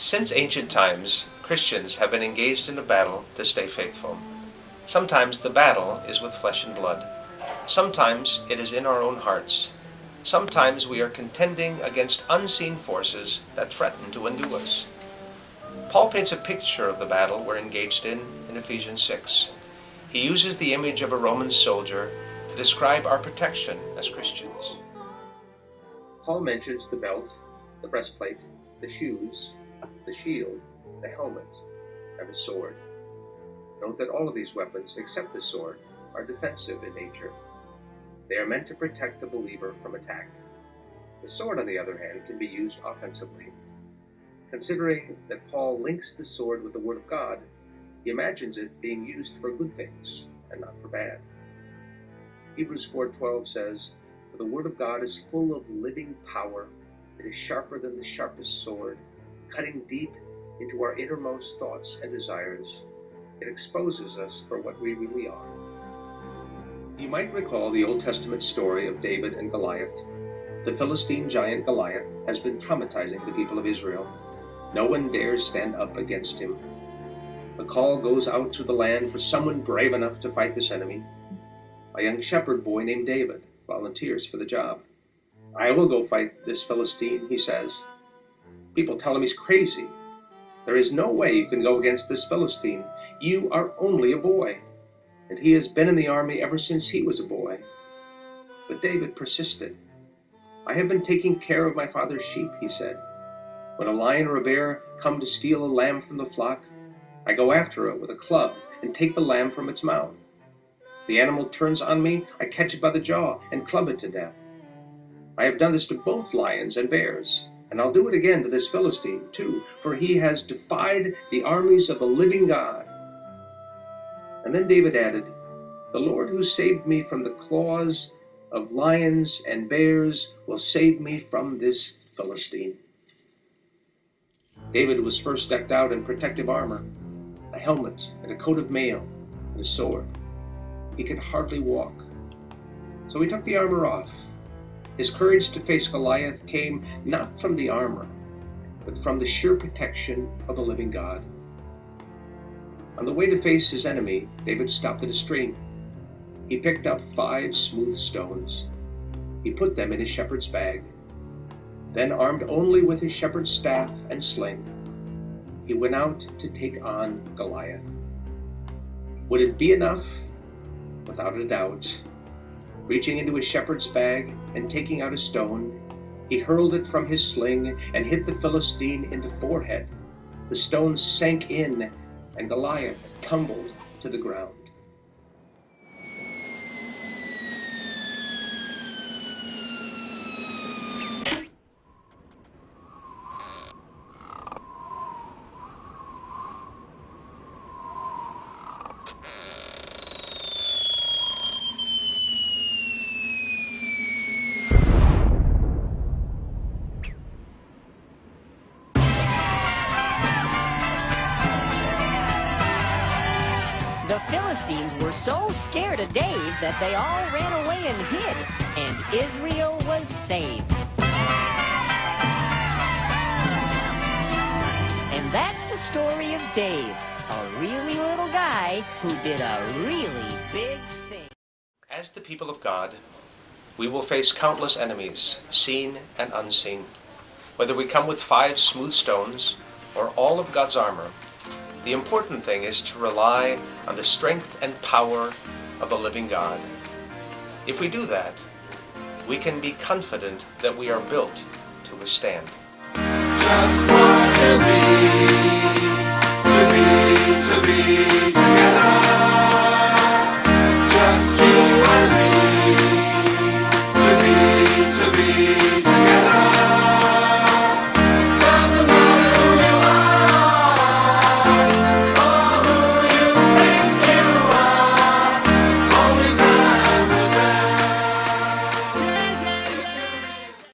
Since ancient times, Christians have been engaged in a battle to stay faithful. Sometimes the battle is with flesh and blood. Sometimes it is in our own hearts. Sometimes we are contending against unseen forces that threaten to undo us. Paul paints a picture of the battle we're engaged in Ephesians 6. He uses the image of a Roman soldier to describe our protection as Christians. Paul mentions the belt, the breastplate, the shoes, the shield, the helmet, and the sword. Note that all of these weapons, except the sword, are defensive in nature. They are meant to protect the believer from attack. The sword, on the other hand, can be used offensively. Considering that Paul links the sword with the Word of God, he imagines it being used for good things and not for bad. Hebrews 4:12 says, "For the Word of God is full of living power. It is sharper than the sharpest sword, cutting deep into our innermost thoughts and desires. It exposes us for what we really are." You might recall the Old Testament story of David and Goliath. The Philistine giant Goliath has been traumatizing the people of Israel. No one dares stand up against him. A call goes out through the land for someone brave enough to fight this enemy. A young shepherd boy named David volunteers for the job. "I will go fight this Philistine," he says. People tell him he's crazy. "There is no way you can go against this Philistine. You are only a boy." And he has been in the army ever since he was a boy. But David persisted. "I have been taking care of my father's sheep," he said. "When a lion or a bear come to steal a lamb from the flock, I go after it with a club and take the lamb from its mouth. If the animal turns on me, I catch it by the jaw and club it to death. I have done this to both lions and bears, and I'll do it again to this Philistine too, for he has defied the armies of the living God." And then David added, "The Lord who saved me from the claws of lions and bears will save me from this Philistine." David was first decked out in protective armor, a helmet and a coat of mail and a sword. He could hardly walk, so he took the armor off. His courage to face Goliath came not from the armor, but from the sure protection of the living God. On the way to face his enemy, David stopped at a stream. He picked up 5 smooth stones. He put them in his shepherd's bag. Then, armed only with his shepherd's staff and sling, he went out to take on Goliath. Would it be enough? Without a doubt. Reaching into his shepherd's bag and taking out a stone, he hurled it from his sling and hit the Philistine in the forehead. The stone sank in, and Goliath tumbled to the ground. The Philistines were so scared of Dave that they all ran away and hid, and Israel was saved. And that's the story of Dave, a really little guy who did a really big thing. As the people of God, we will face countless enemies, seen and unseen. Whether we come with 5 smooth stones or all of God's armor, the important thing is to rely on the strength and power of the living God. If we do that, we can be confident that we are built to withstand. Just want to be together.